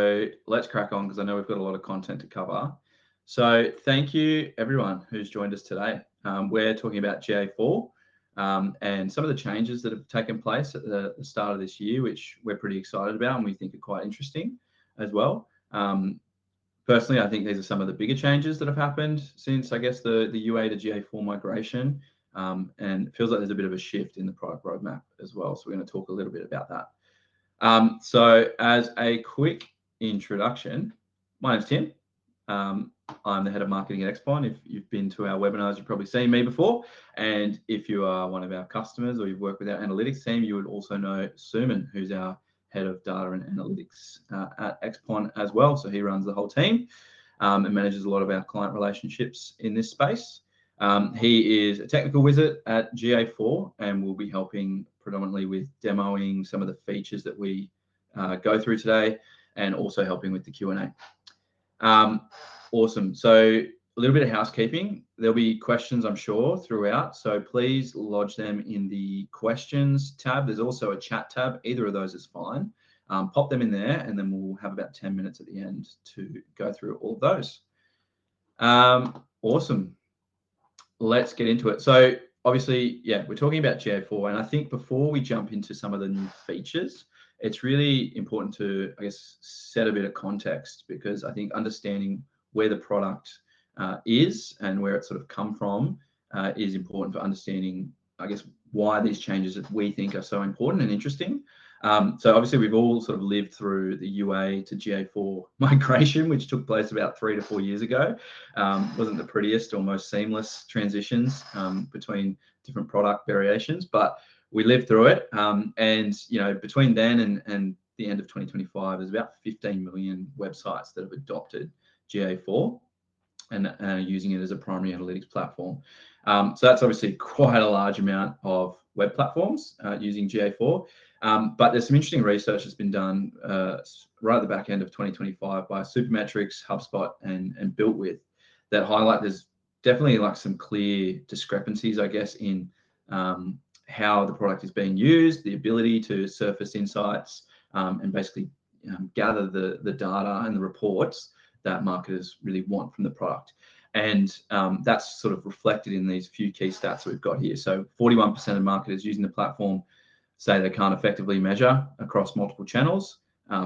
So let's crack on because I know we've got a lot of content to cover. So thank you everyone who's joined us today. We're talking about GA4 and some of the changes that have taken place at the start of this year, which we're pretty excited about and we think are quite interesting as well. Personally, I think these are some of the bigger changes that have happened since, I guess, the UA to GA4 migration. And it feels like there's a bit of a shift in the product roadmap as well. So we're going to talk a little bit about that. So as a quick introduction, my name's Tim. I'm the head of marketing at XPON. If you've been to our webinars, you've probably seen me before. And if you are one of our customers or you've worked with our analytics team, you would also know Suman, who's our head of data and analytics at XPON as well. So he runs the whole team and manages a lot of our client relationships in this space. He is a technical wizard at GA4 and will be helping predominantly with demoing some of the features that we go through today and also helping with the Q&A. Awesome. So a little bit of housekeeping. There'll be questions, I'm sure, throughout. So please lodge them in the questions tab. There's also a chat tab. Either of those is fine. Pop them in there and then we'll have about 10 minutes at the end to go through all of those. Awesome. Let's get into it. So obviously, yeah, we're talking about GA4. And I think before we jump into some of the new features, it's really important to, I guess, set a bit of context because I think understanding where the product is and where it sort of come from is important for understanding, I guess, why these changes that we think are so important and interesting. So obviously we've all sort of lived through the UA to GA4 migration, which took place about 3 to 4 years ago. Wasn't the prettiest or most seamless transitions between different product variations, but we lived through it. And, you know, between then and the end of 2025, there's about 15 million websites that have adopted GA4 and are using it as a primary analytics platform. So that's obviously quite a large amount of web platforms using GA4. But there's some interesting research that's been done right at the back end of 2025 by Supermetrics, HubSpot, and BuiltWith that highlight there's definitely like some clear discrepancies, I guess, in how the product is being used, the ability to surface insights, and basically gather the data and the reports that marketers really want from the product. And that's sort of reflected in these few key stats that we've got here. So 41% of marketers using the platform say they can't effectively measure across multiple channels.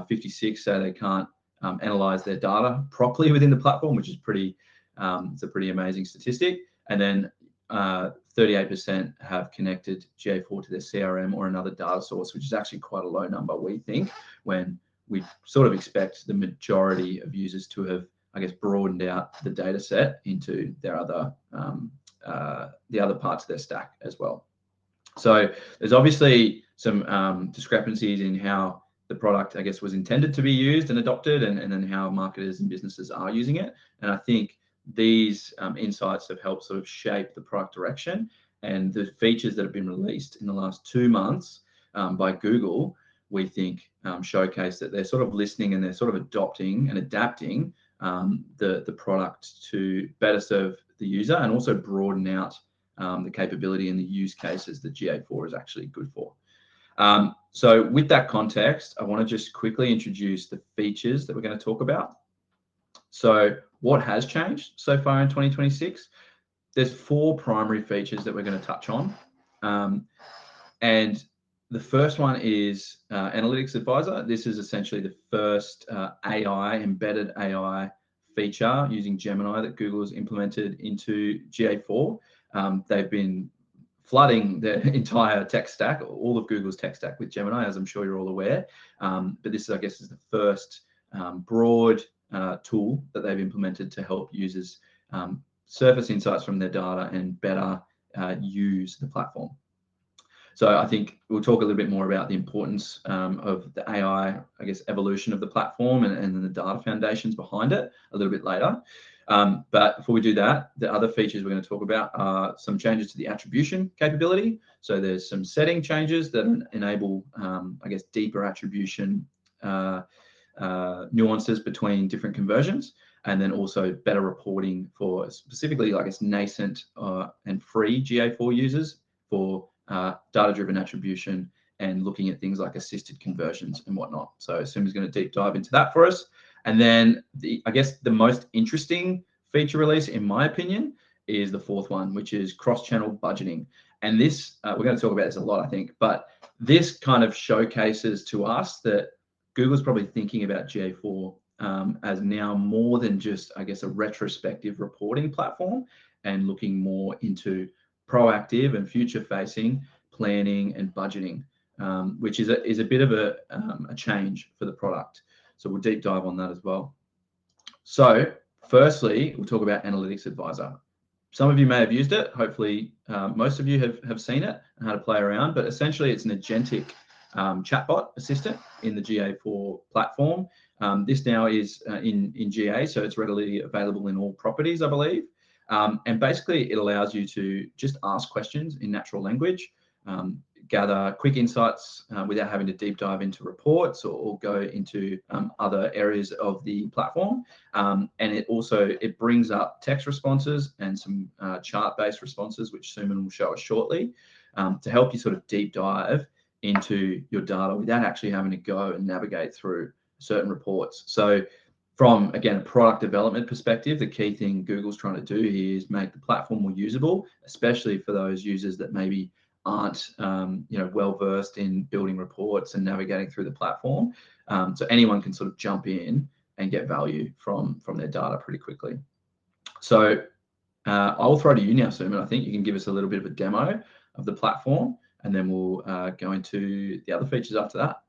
56 say they can't analyze their data properly within the platform, which is it's a pretty amazing statistic. And then 38% have connected GA4 to their CRM or another data source, which is actually quite a low number, we think, when we sort of expect the majority of users to have, I guess, broadened out the data set into their other, the other parts of their stack as well. So there's obviously some discrepancies in how the product, I guess, was intended to be used and adopted and then how marketers and businesses are using it. And I think these insights have helped sort of shape the product direction, and the features that have been released in the last 2 months by Google, we think showcase that they're sort of listening and they're sort of adopting and adapting the product to better serve the user and also broaden out the capability and the use cases that GA4 is actually good for. So with that context, I want to just quickly introduce the features that we're going to talk about. So what has changed so far in 2026? There's 4 primary features that we're going to touch on. And the first one is Analytics Advisor. This is essentially the first embedded AI feature using Gemini that Google has implemented into GA4. They've been flooding their entire tech stack, all of Google's tech stack with Gemini, as I'm sure you're all aware. But this, I guess, is the first broad tool that they've implemented to help users surface insights from their data and better use the platform. So I think we'll talk a little bit more about the importance of the AI, I guess, evolution of the platform and then the data foundations behind it a little bit later. But before we do that, the other features we're going to talk about are some changes to the attribution capability. So there's some setting changes that enable, I guess, deeper attribution nuances between different conversions, and then also better reporting for specifically, I guess, nascent and free GA4 users for data-driven attribution and looking at things like assisted conversions and whatnot. So Suman's going to deep dive into that for us. And then I guess the most interesting feature release, in my opinion, is the fourth one, which is cross-channel budgeting. And this, we're going to talk about this a lot, I think, but this kind of showcases to us that Google's probably thinking about GA4 as now more than just, I guess, a retrospective reporting platform, and looking more into proactive and future-facing planning and budgeting, which is a bit of a change for the product. So we'll deep dive on that as well. So firstly, we'll talk about Analytics Advisor. Some of you may have used it. Hopefully, most of you have seen it and how to play around. But essentially, it's an agentic chatbot assistant in the GA4 platform. This now is in GA, so it's readily available in all properties, I believe. And basically, it allows you to just ask questions in natural language, gather quick insights without having to deep dive into reports or go into other areas of the platform. And it brings up text responses and some chart-based responses, which Suman will show us shortly, to help you sort of deep dive into your data without actually having to go and navigate through certain reports. So from, again, a product development perspective, the key thing Google's trying to do here is make the platform more usable, especially for those users that maybe aren't well versed in building reports and navigating through the platform. So anyone can sort of jump in and get value from their data pretty quickly. So I'll throw to you now, Suman. I think you can give us a little bit of a demo of the platform, and then we'll go into the other features after that.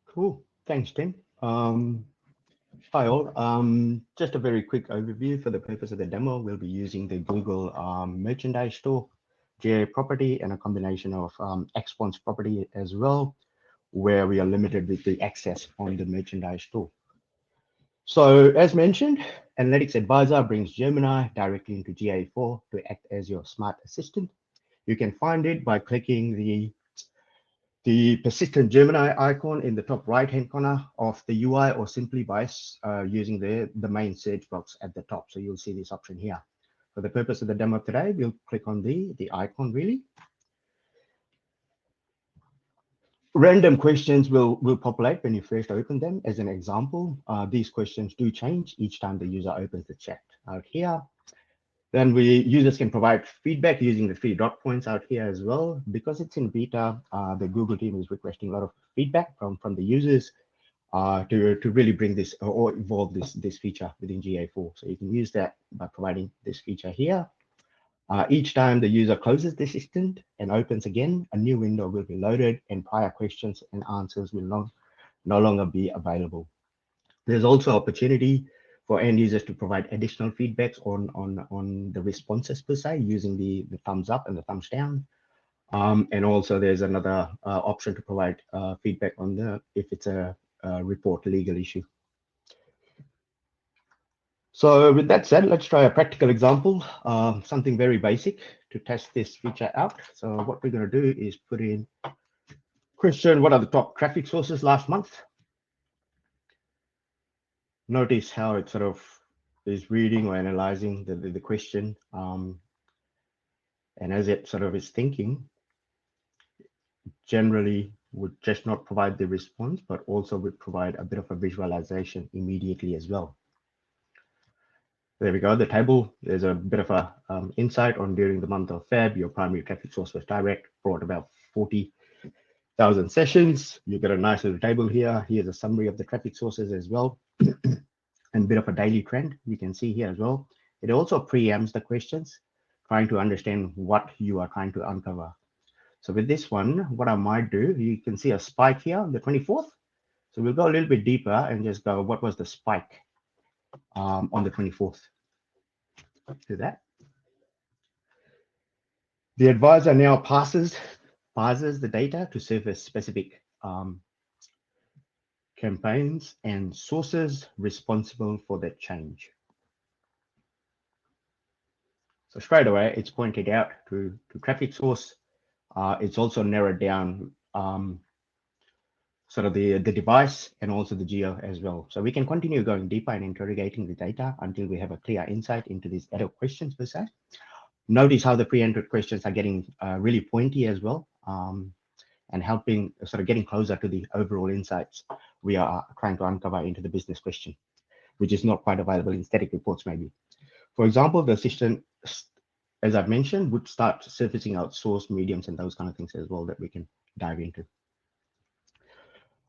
Cool. Thanks, Tim. Hi all. Just a very quick overview for the purpose of the demo. We'll be using the Google Merchandise Store, GA property, and a combination of XPON's property as well, where we are limited with the access on the Merchandise Store. So as mentioned, Analytics Advisor brings Gemini directly into GA4 to act as your smart assistant. You can find it by clicking the persistent Gemini icon in the top right-hand corner of the UI, or simply by using the main search box at the top. So you'll see this option here. For the purpose of the demo today, we'll click on the icon really. Random questions will populate when you first open them. As an example, these questions do change each time the user opens the chat out here. Then users can provide feedback using the 3 dot points out here as well. Because it's in beta, the Google team is requesting a lot of feedback from the users to really bring this or evolve this feature within GA4. So you can use that by providing this feature here. Each time the user closes the assistant and opens again, a new window will be loaded and prior questions and answers will no longer be available. There's also opportunity for end users to provide additional feedbacks on the responses per se, using the thumbs up and the thumbs down. And also there's another option to provide feedback on if it's a report legal issue. So with that said, let's try a practical example, something very basic to test this feature out. So what we're going to do is put in question, what are the top traffic sources last month? Notice how it sort of is reading or analyzing the question. And as it sort of is thinking, generally would just not provide the response, but also would provide a bit of a visualization immediately as well. There we go, the table. There's a bit of a insight on during the month of Feb, your primary traffic source was direct, brought about 40,000 sessions. You get a nice little table here. Here's a summary of the traffic sources as well. And a bit of a daily trend you can see here as well. It also preempts the questions, trying to understand what you are trying to uncover. So with this one, what I might do, you can see a spike here on the 24th. So we'll go a little bit deeper and just go, what was the spike on the 24th? Do that. The advisor now parses the data to surface specific campaigns and sources responsible for that change. So straight away, it's pointed out to traffic source. It's also narrowed down sort of the device and also the geo as well. So we can continue going deeper and interrogating the data until we have a clear insight into these adult questions per se. Notice how the pre-entered questions are getting really pointy as well. and helping sort of getting closer to the overall insights we are trying to uncover into the business question, which is not quite available in static reports maybe. For example, the assistant, as I've mentioned, would start surfacing out source mediums and those kind of things as well that we can dive into.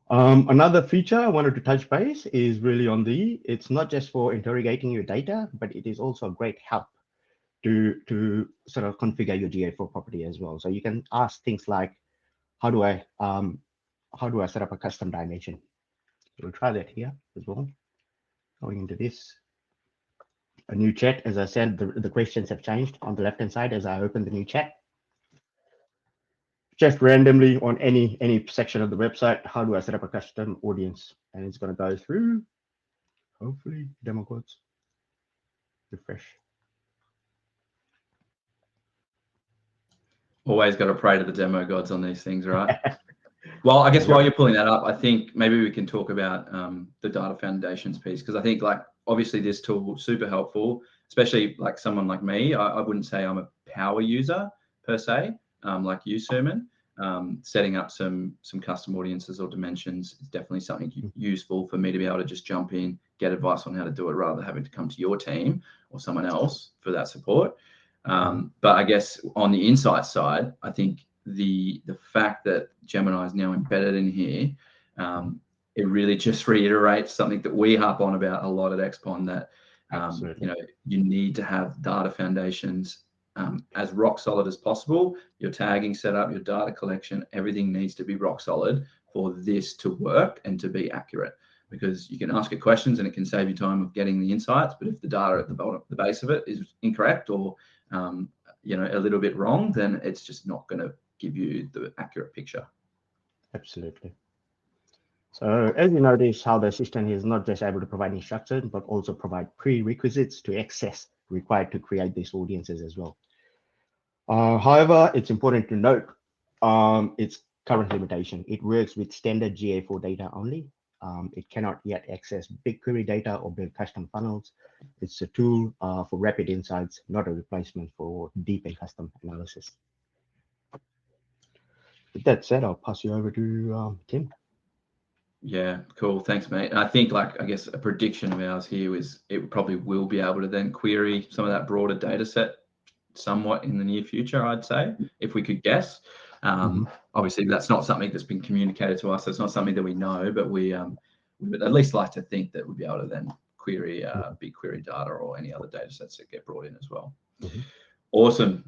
Another feature I wanted to touch base is really on it's not just for interrogating your data, but it is also a great help to sort of configure your GA4 property as well. So you can ask things like, how do I set up a custom dimension? We'll try that here as well. Going into this, a new chat. As I said, the questions have changed on the left-hand side as I open the new chat. Just randomly on any section of the website, how do I set up a custom audience? And it's going to go through, hopefully, demo codes. Refresh. Always got to pray to the demo gods on these things, right? Well, I guess while you're pulling that up, I think maybe we can talk about the data foundations piece, because I think, like, obviously this tool super helpful, especially like someone like me. I wouldn't say I'm a power user per se, like you, Suman. Setting up some custom audiences or dimensions is definitely something useful for me to be able to just jump in, get advice on how to do it, rather than having to come to your team or someone else for that support. But I guess on the insight side, I think the fact that Gemini is now embedded in here, it really just reiterates something that we harp on about a lot at XPON, that you know, you need to have data foundations as rock solid as possible. Your tagging setup, your data collection, everything needs to be rock solid for this to work and to be accurate, because you can ask it questions and it can save you time of getting the insights, but if the data at the bottom, the base of it is incorrect or you know, a little bit wrong, then it's just not going to give you the accurate picture. Absolutely. So as you notice, how the assistant is not just able to provide instructions, but also provide prerequisites to access required to create these audiences as well. However, it's important to note its current limitation. It works with standard GA4 data only. It cannot yet access BigQuery data or build custom funnels. It's a tool for rapid insights, not a replacement for deep and custom analysis. With that said, I'll pass you over to Tim. Yeah, cool. Thanks, mate. And I think, like, I guess a prediction of ours here is it probably will be able to then query some of that broader data set somewhat in the near future, I'd say, if we could guess. Obviously, that's not something that's been communicated to us. It's not something that we know, but we would at least like to think that we'd be able to then query BigQuery data or any other data sets that get brought in as well. Awesome.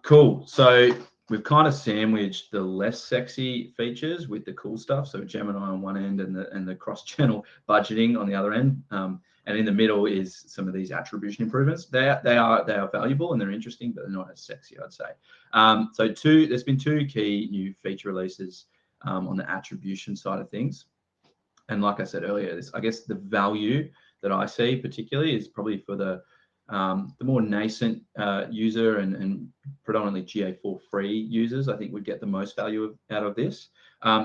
Cool. So we've kind of sandwiched the less sexy features with the cool stuff. So Gemini on one end and the cross-channel budgeting on the other end. And in the middle is some of these attribution improvements. They are valuable and they're interesting, but they're not as sexy, I'd say. So there's been two key new feature releases on the attribution side of things. And like I said earlier, I guess the value that I see particularly is probably for the more nascent user and predominantly GA4 free users. I think would get the most value out of this.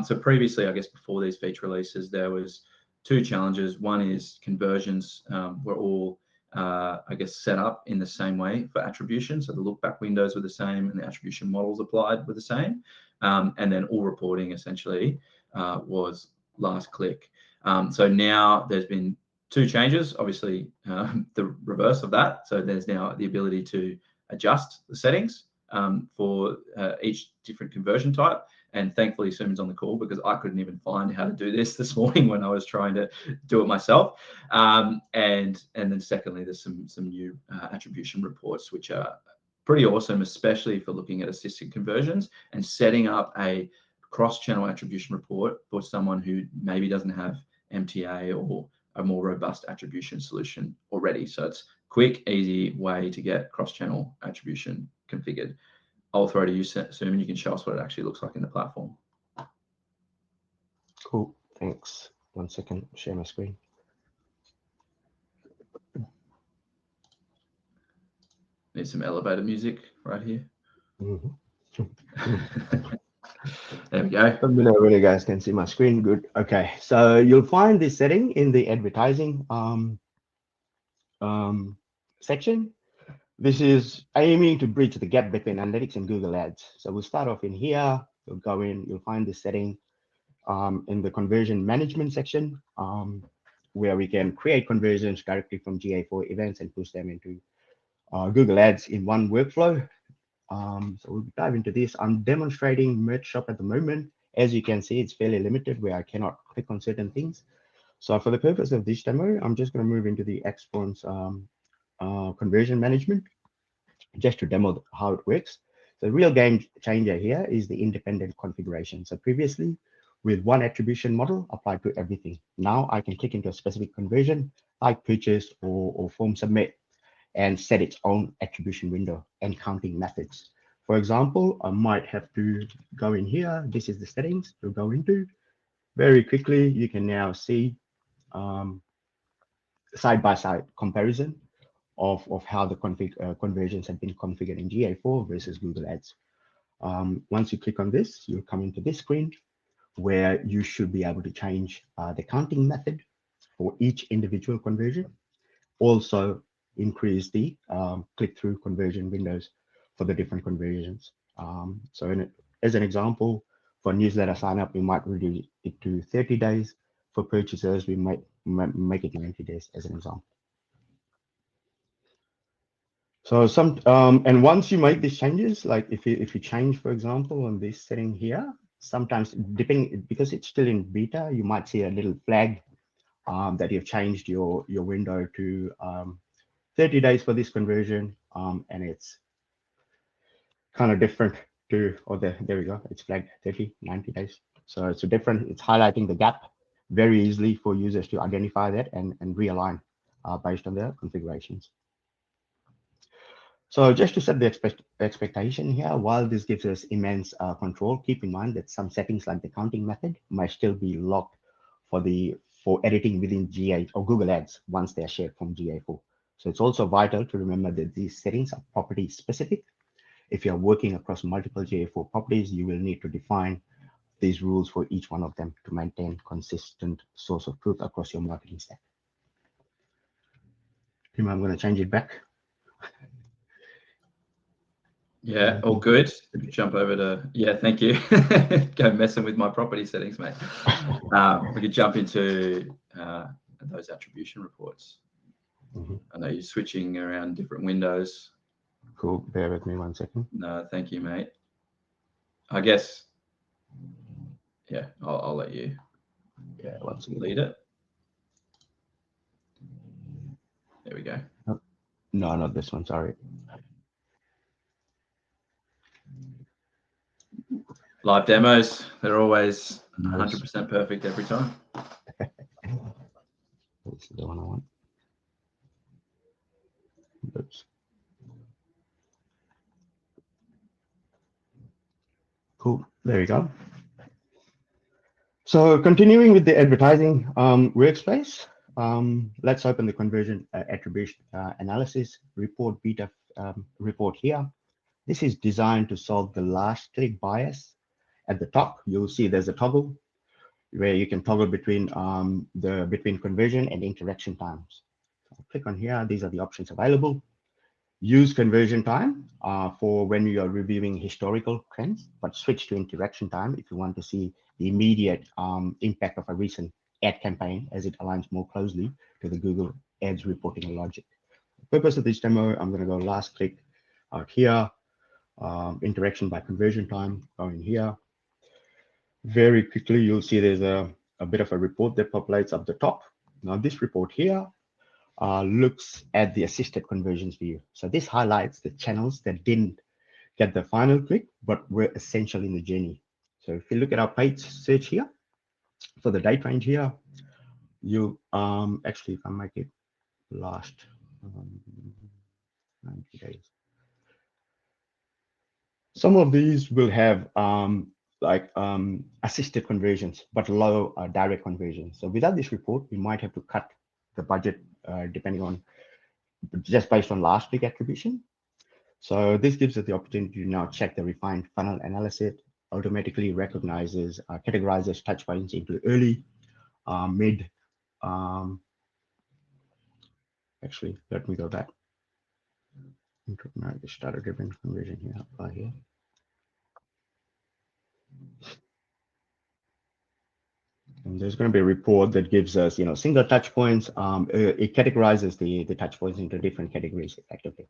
So previously, I guess before these feature releases, there was two challenges. One is conversions were all, I guess, set up in the same way for attribution. So the look back windows were the same and the attribution models applied were the same. And then all reporting essentially was last click. So now there's been two changes, obviously the reverse of that. So there's now the ability to adjust the settings for each different conversion type. And thankfully, Suman's on the call because I couldn't even find how to do this morning when I was trying to do it myself. And then secondly, there's some new attribution reports, which are pretty awesome, especially for looking at assisted conversions and setting up a cross-channel attribution report for someone who maybe doesn't have MTA or a more robust attribution solution already. So it's quick, easy way to get cross-channel attribution configured. I'll throw to you, Suman. You can show us what it actually looks like in the platform. Cool, thanks. 1 second, share my screen. Need some elevator music right here. There we go. Let me know when you guys can see my screen. Good. Okay, so you'll find this setting in the advertising section. This is aiming to bridge the gap between analytics and Google Ads. So we'll start off in here. you'll go in, you'll find the setting in the conversion management section, where we can create conversions directly from GA4 events and push them into Google Ads in one workflow. So we'll dive into this. I'm demonstrating Merch Shop at the moment. As you can see, it's fairly limited where I cannot click on certain things. So for the purpose of this demo, I'm just going to move into the XPON's conversion management just to demo how it works. So the real game changer here is the independent configuration. So previously, with one attribution model applied to everything. Now I can click into a specific conversion like purchase or form submit and set its own attribution window and counting methods. For example, I might have to go in here. This is the settings to go into. Very quickly, you can now see side-by-side comparison of how the conversions have been configured in GA4 versus Google Ads. Once you click on this, you'll come into this screen where you should be able to change the counting method for each individual conversion. Also increase the click-through conversion windows for the different conversions. As an example, for newsletter sign up, we might reduce it to 30 days. For purchasers, we might make it 90 days as an example. So and once you make these changes, like if you change, for example, on this setting here, sometimes depending, because it's still in beta, you might see a little flag that you've changed your window to 30 days for this conversion, and it's kind of different to, there we go, it's flagged 30, 90 days. So it's different, it's highlighting the gap very easily for users to identify that and realign based on their configurations. So just to set the expectation here, while this gives us immense control, keep in mind that some settings like the counting method might still be locked for editing within GA or Google Ads once they are shared from GA4. So it's also vital to remember that these settings are property specific. If you're working across multiple GA4 properties, you will need to define these rules for each one of them to maintain consistent source of truth across your marketing stack. Tim, I'm going to change it back. Yeah, all good. Jump over to, yeah, thank you. Go messing with my property settings, mate. We could jump into those attribution reports. I know you're switching around different windows. Cool, bear with me 1 second. No, thank you, mate. I guess, yeah, I'll let you lead it. There we go. No, not this one, sorry. Live demos, they're always 100% perfect every time. This is the one I want. Oops. Cool, there we go. So continuing with the advertising workspace, let's open the conversion attribution analysis report beta report here. This is designed to solve the last click bias. At the top, you'll see there's a toggle where you can toggle between between conversion and interaction times. So I'll click on here. These are the options available. Use conversion time for when you are reviewing historical trends, but switch to interaction time if you want to see the immediate impact of a recent ad campaign as it aligns more closely to the Google Ads reporting logic. The purpose of this demo, I'm going to go last click out here, interaction by conversion time, going here. Very quickly, you'll see there's a bit of a report that populates up the top. Now this report here looks at the assisted conversions view. So this highlights the channels that didn't get the final click, but were essential in the journey. So if you look at our page search here, for the date range here, you actually, if I make it last 90 days. Some of these will have assisted conversions, but low direct conversions. So without this report, we might have to cut the budget depending on just based on last click attribution. So this gives us the opportunity to now check the refined funnel analysis, automatically recognizes, categorizes touch points into early, mid. Actually, let me go back. Starter driven conversion here, apply here. And there's going to be a report that gives us, single touch points. It categorizes the touch points into different categories effectively.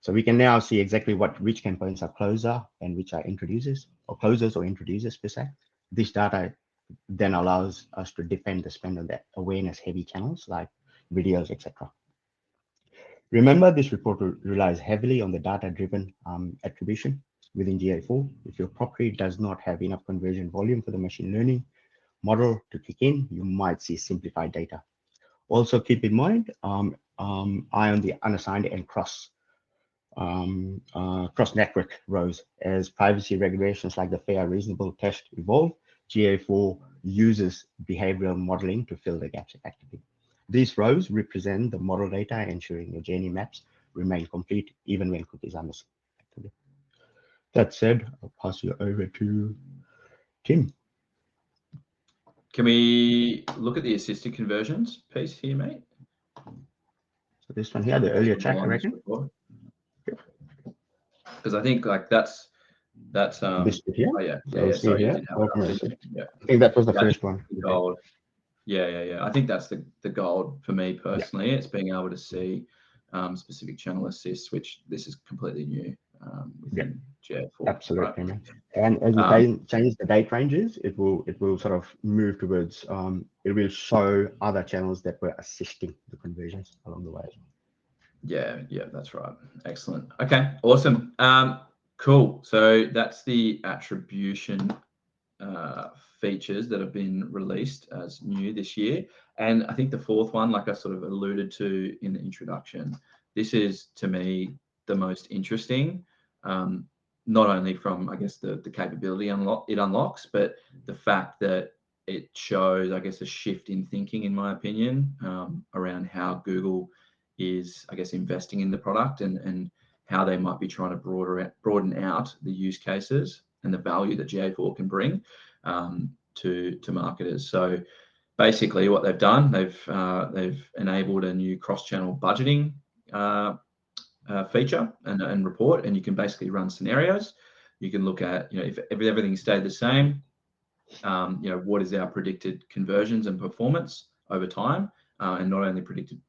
So we can now see exactly which campaigns are closer and which are introducers per se. This data then allows us to defend the spend on the awareness heavy channels like videos, etc. Remember, this report relies heavily on the data-driven attribution within GA4. If your property does not have enough conversion volume for the machine learning model to kick in, you might see simplified data. Also keep in mind, eye on the unassigned and cross network rows. As privacy regulations like the fair reasonable test evolve, GA4 uses behavioral modeling to fill the gaps effectively. These rows represent the model data, ensuring your journey maps remain complete even when cookies are missing. That said, I'll pass you over to Tim. Can we look at the assisted conversions piece here, mate? So this one here, the earlier track, I reckon. Because I think like that's this here. Oh yeah, sorry, yeah. I think that was the first one. Gold. Yeah. I think that's the gold for me personally. It's being able to see specific channel assists, which this is completely new within GA4. Absolutely, right? And as you change the date ranges, it will sort of move towards it will show other channels that were assisting the conversions along the way. Yeah, that's right. Excellent. Okay, awesome. Cool. So that's the attribution features that have been released as new this year. And I think the fourth one, like I sort of alluded to in the introduction, this is to me the most interesting, not only from, I guess, the capability it unlocks, but the fact that it shows, I guess, a shift in thinking, in my opinion, around how Google is, I guess, investing in the product and how they might be trying to broaden out the use cases and the value that GA4 can bring to marketers. So basically what they've done, they've enabled a new cross-channel budgeting feature and report, and you can basically run scenarios. You can look at, if everything stayed the same, what is our predicted conversions and performance over time, and not only predicted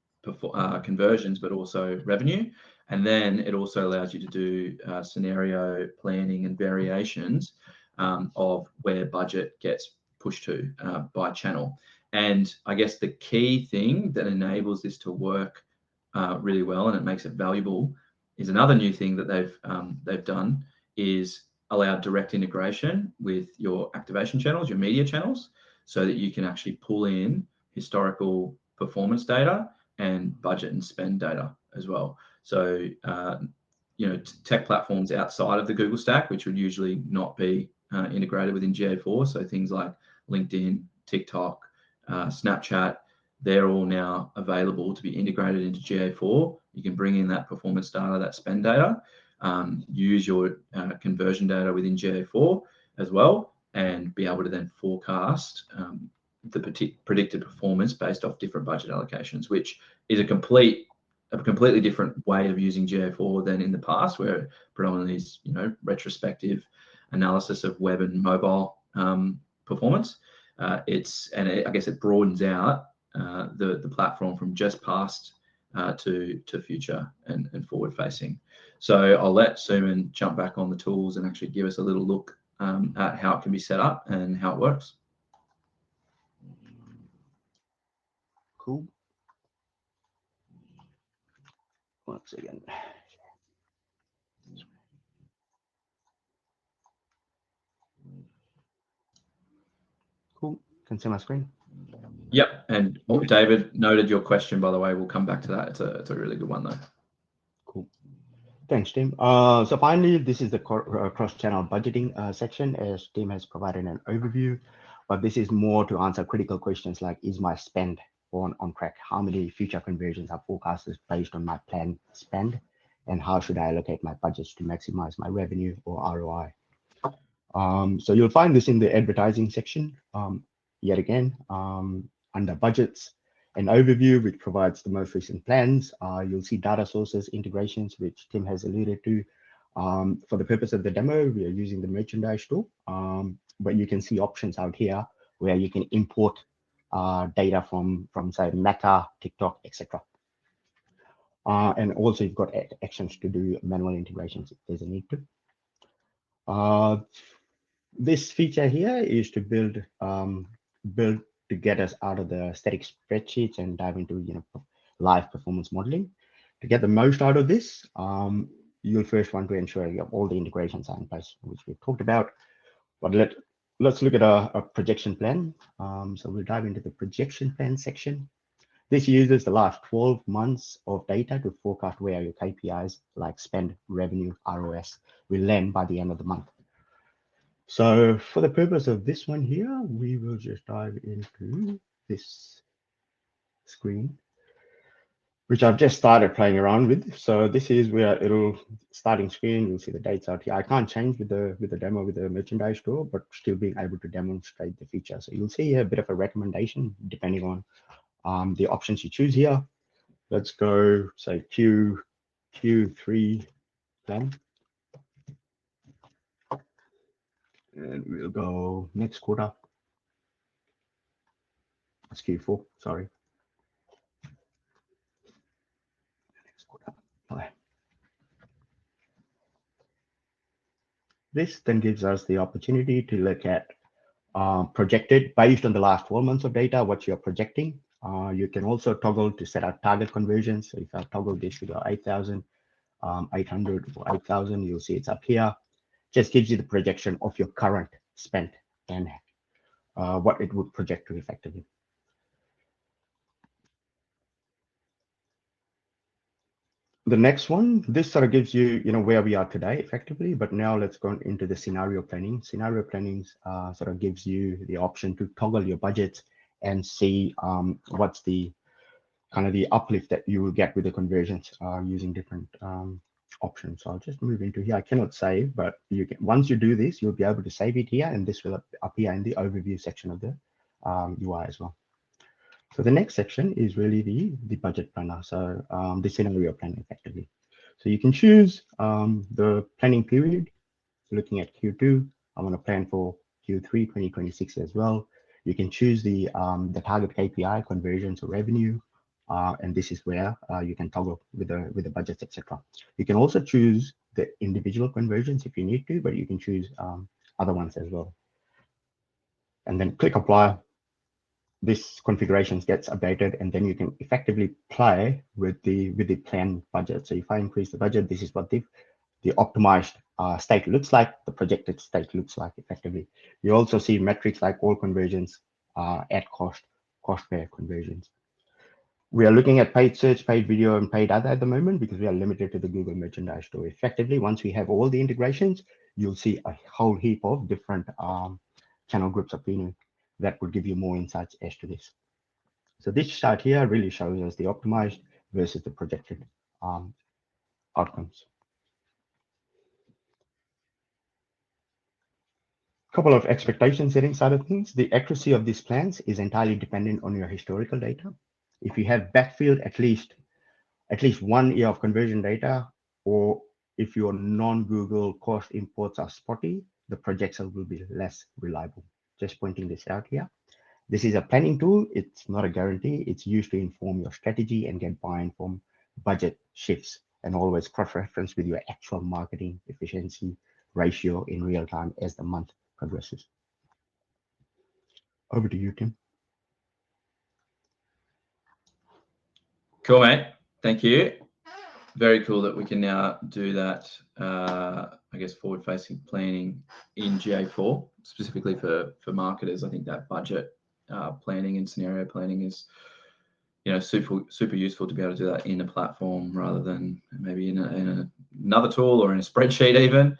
conversions, but also revenue. And then it also allows you to do scenario planning and variations of where budget gets pushed to by channel. And I guess the key thing that enables this to work really well, and it makes it valuable, is another new thing that they've done is allow direct integration with your activation channels, your media channels, so that you can actually pull in historical performance data and budget and spend data as well. So, tech platforms outside of the Google stack, which would usually not be integrated within GA4, so things like LinkedIn, TikTok, Snapchat, they're all now available to be integrated into GA4. You can bring in that performance data, that spend data, use your conversion data within GA4 as well, and be able to then forecast the predicted performance based off different budget allocations, which is a completely different way of using GA4 than in the past, where predominantly is retrospective analysis of web and mobile performance. I guess it broadens out the platform from just past to future and forward facing. So I'll let Suman jump back on the tools and actually give us a little look at how it can be set up and how it works. Cool. Once again. Cool. Can see my screen. Yep. And David noted your question, by the way. We'll come back to that. It's a really good one, though. Cool. Thanks, Tim. So finally, this is the cross-channel budgeting section, as Tim has provided an overview. But this is more to answer critical questions like, is my spend on track? How many future conversions are forecasted based on my planned spend? And how should I allocate my budgets to maximize my revenue or ROI? So you'll find this in the advertising section, yet again, under budgets, an overview which provides the most recent plans. You'll see data sources, integrations, which Tim has alluded to, For the purpose of the demo, we are using the merchandise tool, but you can see options out here where you can import data from say Meta, TikTok, etc. And also you've got actions to do manual integrations if there's a need to. This feature here is to build to get us out of the static spreadsheets and dive into live performance modeling. To get the most out of this, you'll first want to ensure you have all the integrations are in place, which we've talked about. But let's look at a projection plan. So we'll dive into the projection plan section. This uses the last 12 months of data to forecast where your KPIs like spend, revenue, ROS will land by the end of the month. So for the purpose of this one here, we will just dive into this screen, which I've just started playing around with. So this is where it'll starting screen. You'll see the dates out here. I can't change with the demo with the merchandise tool, but still being able to demonstrate the feature. So you'll see a bit of a recommendation depending on the options you choose here. Let's go say Q3 plan. And we'll go next quarter. It's Q4, sorry. Next quarter. Okay. This then gives us the opportunity to look at projected based on the last 12 months of data, what you're projecting. You can also toggle to set up target conversions. So if I toggle this to go 8,000, 800 or 8,000, you'll see it's up here. Just gives you the projection of your current spend and what it would project to effectively. The next one, this sort of gives you, where we are today effectively, but now let's go into the scenario planning. Scenario planning sort of gives you the option to toggle your budget and see what's the kind of the uplift that you will get with the conversions using different options. So I'll just move into here. I cannot save, but you can, once you do this, you'll be able to save it here, and this will appear in the overview section of the UI as well. So the next section is really the budget planner. So the scenario planning effectively. So you can choose the planning period. Looking at Q2, I want to plan for Q3 2026 as well. You can choose the target KPI, conversions or revenue, and this is where you can toggle with the budgets, etc. You can also choose the individual conversions if you need to, but you can choose other ones as well. And then click apply. This configurations gets updated, and then you can effectively play with the planned budget. So if I increase the budget, this is what the optimized state looks like, the projected state looks like effectively. You also see metrics like all conversions, at cost per conversions. We are looking at paid search, paid video, and paid other at the moment because we are limited to the Google Merchandise Store. Effectively, once we have all the integrations, you'll see a whole heap of different channel groups appearing that would give you more insights as to this. So this chart here really shows us the optimized versus the projected outcomes. Couple of expectation setting side of things. The accuracy of these plans is entirely dependent on your historical data. If you have backfilled at least 1 year of conversion data, or if your non-Google cost imports are spotty, the projection will be less reliable. Just pointing this out here. This is a planning tool. It's not a guarantee. It's used to inform your strategy and get buy-in from budget shifts, and always cross-reference with your actual marketing efficiency ratio in real time as the month progresses. Over to you, Tim. Cool, mate. Thank you. Very cool that we can now do that, I guess, forward-facing planning in GA4, specifically for marketers. I think that budget planning and scenario planning is, super useful to be able to do that in a platform rather than maybe in another tool or in a spreadsheet even.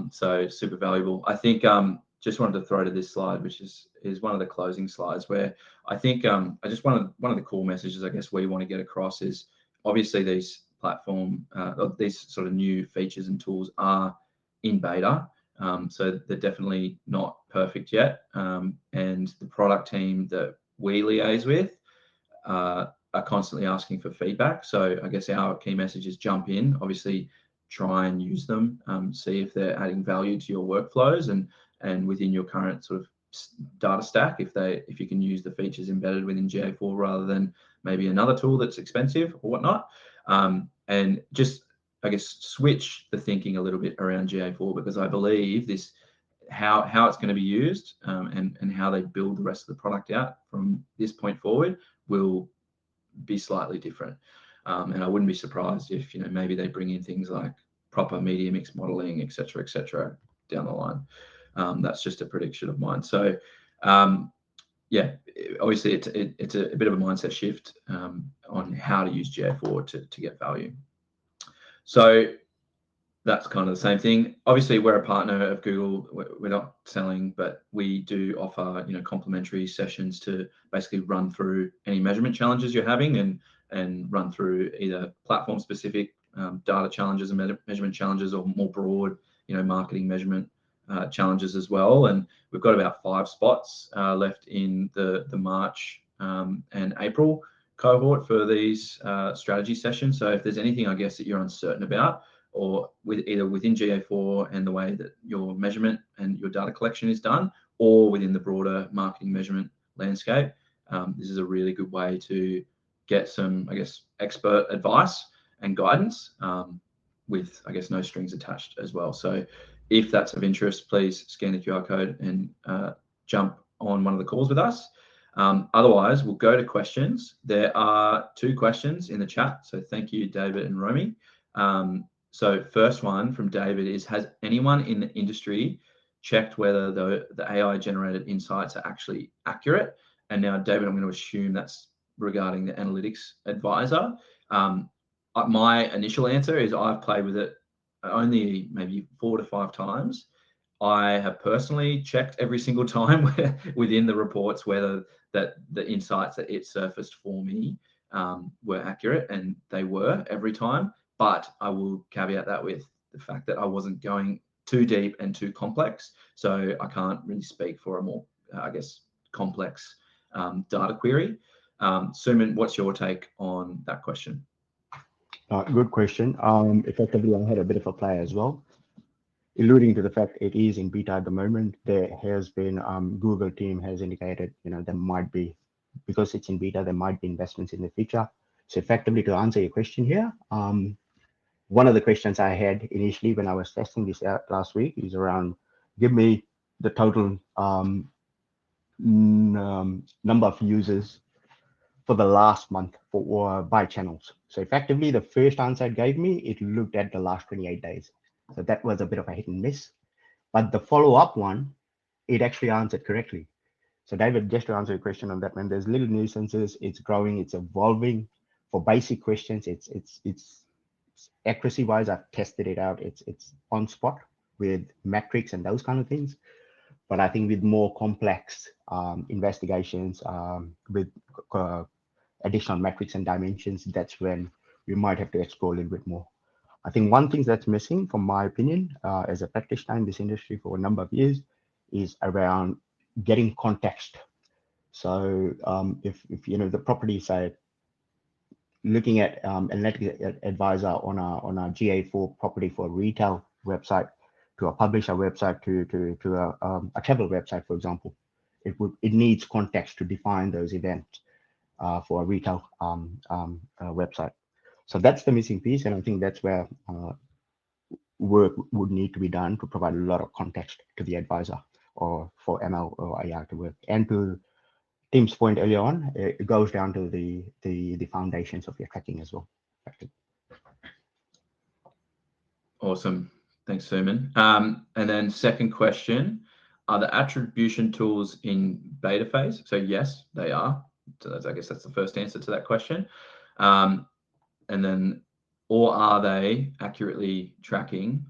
So super valuable. I think just wanted to throw to this slide, which is one of the closing slides, where I think one of the core messages I guess we want to get across is obviously these these sort of new features and tools are in beta. So they're definitely not perfect yet. And the product team that we liaise with are constantly asking for feedback. So I guess our key message is jump in, obviously try and use them, see if they're adding value to your workflows and within your current sort of data stack, if you can use the features embedded within GA4 rather than maybe another tool that's expensive or whatnot. And just, I guess, switch the thinking a little bit around GA4, because I believe this, how it's going to be used and how they build the rest of the product out from this point forward will be slightly different. And I wouldn't be surprised if, you know, maybe they bring in things like proper media mix modeling, et cetera, down the line. That's just a prediction of mine. So yeah, obviously it's a bit of a mindset shift on how to use GA4 to get value. So that's kind of the same thing. Obviously, we're a partner of Google. We're not selling, but we do offer, you know, complimentary sessions to basically run through any measurement challenges you're having and run through either platform specific data challenges and measurement challenges, or more broad, you know, marketing measurement challenges as well. And we've got about 5 spots left in the March and April cohort for these strategy sessions. So if there's anything, I guess, that you're uncertain about, or either within GA4 and the way that your measurement and your data collection is done, or within the broader marketing measurement landscape, this is a really good way to get some, I guess, expert advice and guidance with, I guess, no strings attached as well. So if that's of interest, please scan the QR code and jump on one of the calls with us. Otherwise, we'll go to questions. There are 2 questions in the chat, so thank you, David and Romy. So first one from David is, has anyone in the industry checked whether the AI generated insights are actually accurate? And now, David, I'm going to assume that's regarding the analytics advisor. My initial answer is I've played with it only maybe 4 to 5 times. I have personally checked every single time within the reports whether that the insights that it surfaced for me were accurate, and they were every time. But I will caveat that with the fact that I wasn't going too deep and too complex, so I can't really speak for a more, I guess, complex data query. Suman, what's your take on that question? Good question. Effectively, I had a bit of a play as well, alluding to the fact it is in beta at the moment. There has been Google team has indicated, you know, there might be, because it's in beta, there might be investments in the future. So effectively, to answer your question here, one of the questions I had initially when I was testing this out last week is around, give me the total number of users for the last month for by channels. So effectively, the first answer it gave me, it looked at the last 28 days. So that was a bit of a hit and miss. But the follow-up one, it actually answered correctly. So David, just to answer your question on that one, there's little nuisances. It's growing, it's evolving. For basic questions, it's accuracy-wise, I've tested it out. It's on spot with metrics and those kind of things. But I think with more complex investigations, with additional metrics and dimensions, that's when we might have to explore a little bit more. I think one thing that's missing, from my opinion, as a practitioner in this industry for a number of years, is around getting context. So if you know the property side, looking at analytics advisor on a GA4 property for a retail website, to a publisher website, to a travel website, for example, it needs context to define those events for a retail website. So that's the missing piece, and I think that's where work would need to be done to provide a lot of context to the advisor, or for ML or AI to work. And to Tim's point earlier on, it goes down to the foundations of your tracking as well. Awesome. Thanks, Suman. And then second question, are the attribution tools in beta phase? So yes, they are. So I guess that's the first answer to that question. And then, or are they accurately tracking?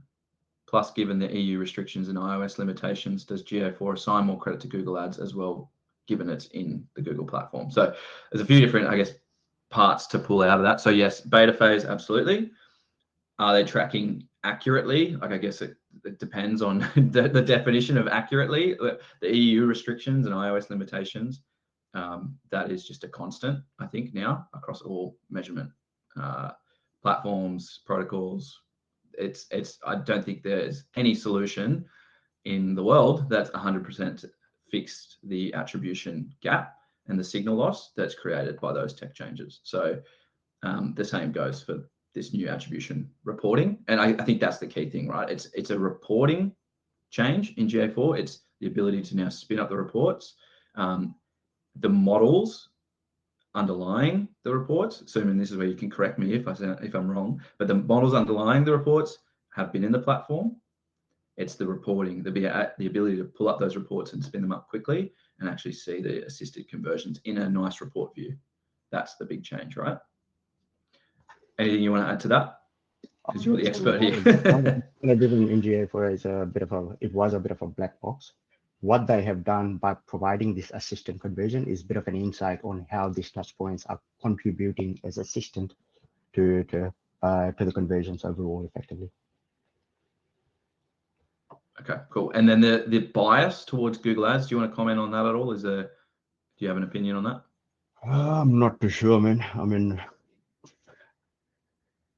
Plus, given the EU restrictions and iOS limitations, does GA4 assign more credit to Google Ads as well, given it's in the Google platform? So there's a few different, I guess, parts to pull out of that. So yes, beta phase, absolutely. Are they tracking accurately? Like, I guess it depends on the definition of accurately. The EU restrictions and iOS limitations, that is just a constant, I think, now across all measurement platforms, protocols. I don't think there's any solution in the world that's 100% fixed the attribution gap and the signal loss that's created by those tech changes. So the same goes for this new attribution reporting. And I think that's the key thing, right? It's a reporting change in GA4. It's the ability to now spin up the reports. The models underlying the reports, Suman, this is where you can correct me if I'm wrong, but the models underlying the reports have been in the platform. It's the reporting, the ability to pull up those reports and spin them up quickly and actually see the assisted conversions in a nice report view. That's the big change, right? Anything you want to add to that? Because you're the expert here. Attribution in GA4 is it was a bit of a black box. What they have done by providing this assistant conversion is a bit of an insight on how these touch points are contributing as assistant to the conversions overall effectively. Okay, cool. And then the bias towards Google Ads, do you want to comment on that at all? Do you have an opinion on that? I'm not too sure, man. I mean,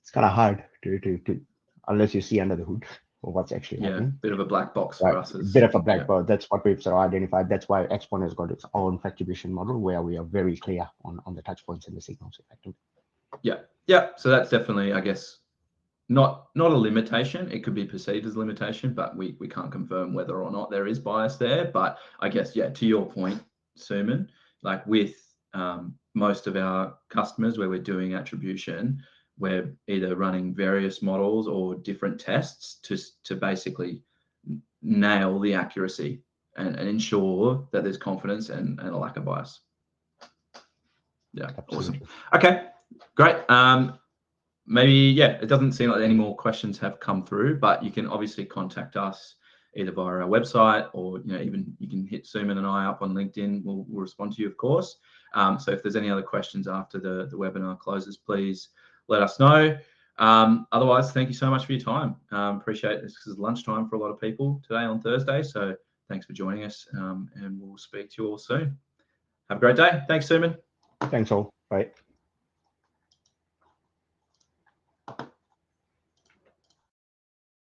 it's kind of hard to unless you see under the hood of what's actually happening. Bit of a black box for us. Bit of a black box. That's what we've sort of identified. That's why XPON has got its own attribution model where we are very clear on the touch points and the signals effectively. Yeah. So that's definitely, I guess, not a limitation. It could be perceived as a limitation, but we can't confirm whether or not there is bias there. But I guess, to your point, Suman, like with most of our customers where we're doing attribution, we're either running various models or different tests to basically nail the accuracy and ensure that there's confidence and a lack of bias. Yeah, absolutely. Awesome. Okay, great. Maybe, it doesn't seem like any more questions have come through, but you can obviously contact us either via our website or, even you can hit Suman and I up on LinkedIn. We'll respond to you, of course. So if there's any other questions after the webinar closes, please let us know. Otherwise, thank you so much for your time. Appreciate this. This is lunchtime for a lot of people today on Thursday. So thanks for joining us, and we'll speak to you all soon. Have a great day. Thanks, Suman. Thanks all. Bye.